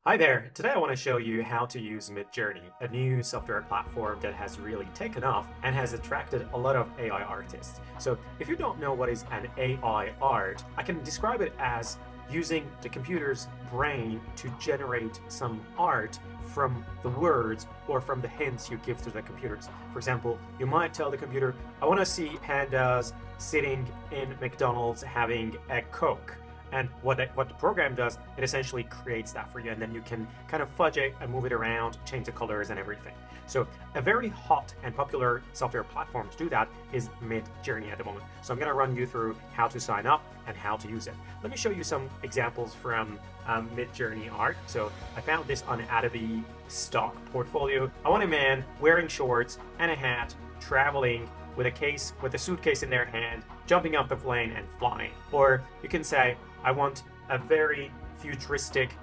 Hi there! Today I want to show you how to use Midjourney, a new software platform that has really taken off and has attracted a lot of AI artists. So if you don't know what is an AI art, I can describe it as using the computer's brain to generate some art from the words or from the hints you give to the computers. For example, you might tell the computer, I want to see pandas sitting in McDonald's having a Coke. And what the program does, it essentially creates that for you, and then you can kind of fudge it and move it around, change the colors and everything. So a very hot and popular software platform to do that is Midjourney at the moment. So I'm going to run you through how to sign up and how to use it. Let me show you some examples from Midjourney art. So I found this on Adobe stock portfolio. I want a man wearing shorts and a hat, traveling with a suitcase in their hand, jumping off the plane and flying. Or you can say, I want a very futuristic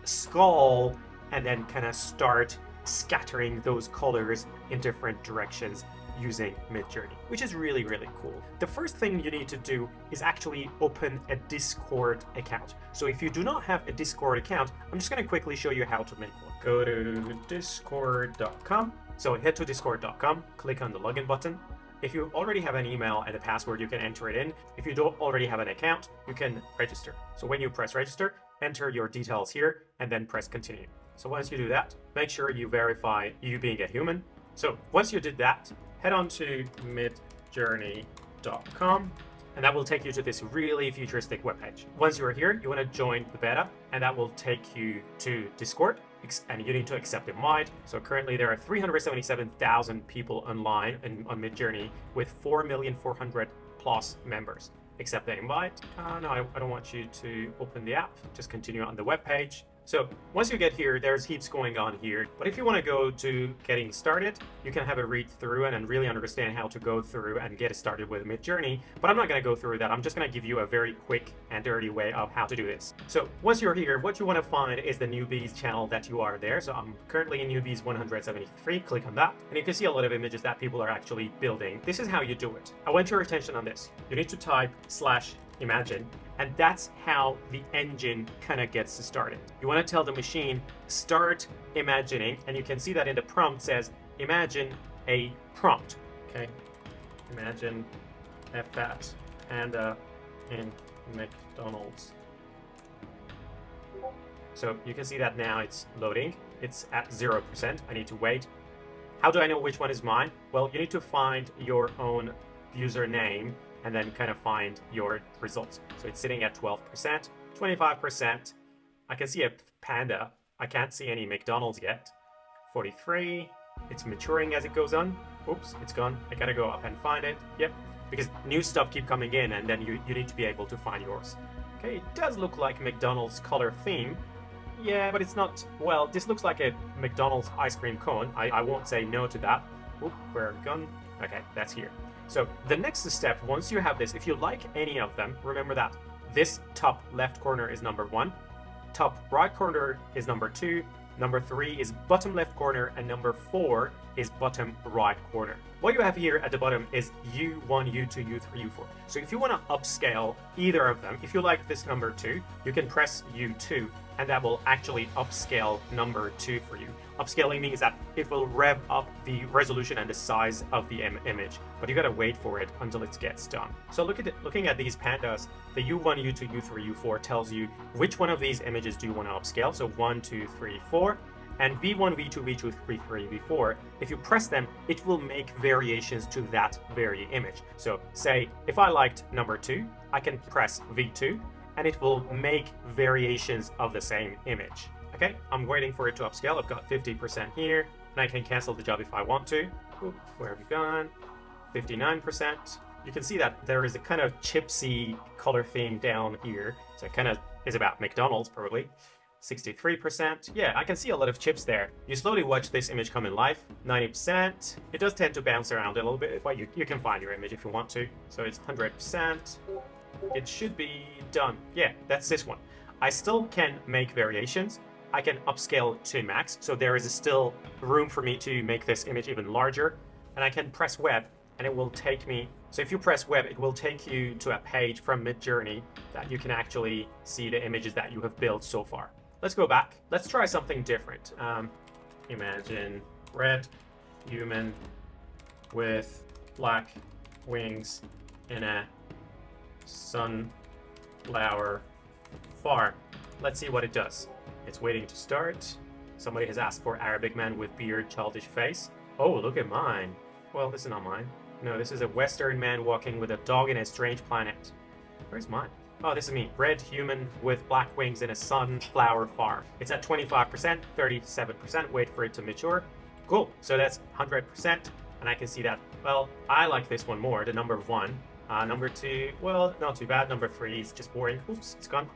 skull, and then kind of start scattering those colors in different directions using Midjourney, which is really, really cool. The first thing you need to do is actually open a Discord account. So if you do not have a Discord account, I'm just going to quickly show you how to make one. Go to discord.com. So head to discord.com, click on the login button. If you already have an email and a password, you can enter it in. If you don't already have an account, you can register. So when you press register, enter your details here and then press continue. So once you do that, make sure you verify you being a human. So once you did that, head on to midjourney.com and that will take you to this really futuristic webpage. Once you're here, you want to join the beta and that will take you to Discord. And you need to accept invite. So currently there are 377,000 people online on Midjourney with 4,400,000 plus members. Accept the invite. No, I don't want you to open the app. Just continue on the web page. So once you get here, there's heaps going on here. But if you want to go to getting started, you can have a read through and really understand how to go through and get started with Midjourney. But I'm not going to go through that. I'm just going to give you a very quick and dirty way of how to do this. So once you're here, what you want to find is the newbies channel that you are there. So I'm currently in newbies 173. Click on that. And you can see a lot of images that people are actually building. This is how you do it. I want your attention on this. You need to type /imagine. And that's how the engine kind of gets started. You want to tell the machine, start imagining, and you can see that in the prompt says, imagine a prompt. Okay, imagine a fat panda in McDonald's. So you can see that now it's loading. It's at 0%. I need to wait. How do I know which one is mine? Well, you need to find your own username and then kind of find your results. So it's sitting at 12%, 25%. I can see a panda. I can't see any McDonald's yet. 43. It's maturing as it goes on. Oops, it's gone. I gotta go up and find it. Yep, because new stuff keep coming in and then you need to be able to find yours. Okay, it does look like McDonald's color theme. Yeah, but it's not, well, this looks like a McDonald's ice cream cone. I won't say no to that. Oop, where have we gone? Okay, that's here. So the next step, once you have this, if you like any of them, remember that this top left corner is number 1, top right corner is number 2, number 3 is bottom left corner, and number 4 is bottom right corner. What you have here at the bottom is U1, U2, U3, U4. So if you want to upscale either of them, if you like this number 2, you can press U2 and that will actually upscale number 2 for you. Upscaling means that it will rev up the resolution and the size of the image, but you gotta wait for it until it gets done. So looking at these pandas, the U1, U2, U3, U4 tells you which one of these images do you want to upscale. So 1, 2, 3, 4. And V1, V2, V2, V3, V4, if you press them, it will make variations to that very image. So say, if I liked number 2, I can press V2, and it will make variations of the same image. Okay, I'm waiting for it to upscale. I've got 50% here, and I can cancel the job if I want to. Oop, where have you gone? 59%. You can see that there is a kind of chipsy color theme down here. So it kind of is about McDonald's, probably. 63%. Yeah, I can see a lot of chips there. You slowly watch this image come in life. 90%. It does tend to bounce around a little bit, but you can find your image if you want to. So it's 100%. It should be done. Yeah, that's this one. I still can make variations. I can upscale to max, so there is still room for me to make this image even larger. And I can press web, and it will take me. So if you press web, it will take you to a page from Midjourney that you can actually see the images that you have built so far. let's go back. Let's try something different. Imagine red human with black wings in a sunflower farm. Let's see what it does. It's waiting to start. Somebody has asked for Arabic man with beard, childish face. Oh, look at mine. Well, this is not mine. No, this is a Western man walking with a dog in a strange planet. Where's mine? Oh, this is me. Red human with black wings in a sunflower farm. It's at 25%, 37%. Wait for it to mature. Cool. So that's 100%. And I can see that, well, I like this one more, the number 1. Number 2, well, not too bad. Number 3 is just boring. Oops, it's gone.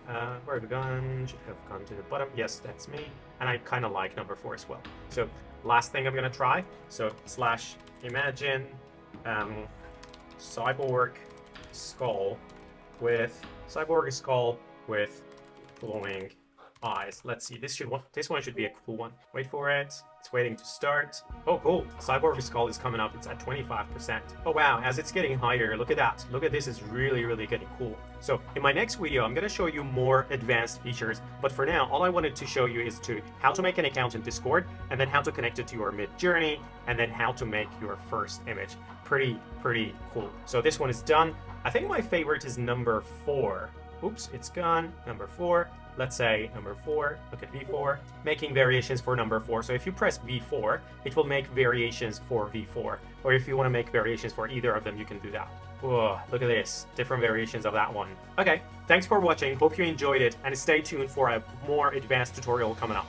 Where have we gone? Should have gone to the bottom. Yes, that's me. And I kind of like number 4 as well. So last thing I'm going to try. So slash imagine cyborg skull with glowing eyes. Let's see. This one should be a cool one. Wait for it. It's waiting to start. Oh, cool. Cyborg skull is coming up. It's at 25%. Oh, wow. As it's getting higher, look at that. Look at this. It's really, really getting cool. So in my next video, I'm going to show you more advanced features. But for now, all I wanted to show you is how to make an account in Discord, and then how to connect it to your Midjourney, and then how to make your first image. Pretty cool. So this one is done. I think my favorite is number 4. Oops, it's gone. Number 4. Let's say number 4, look at V4, making variations for number 4. So if you press V4, it will make variations for V4. Or if you want to make variations for either of them, you can do that. Whoa, look at this, different variations of that one. Okay, thanks for watching, hope you enjoyed it, and stay tuned for a more advanced tutorial coming up.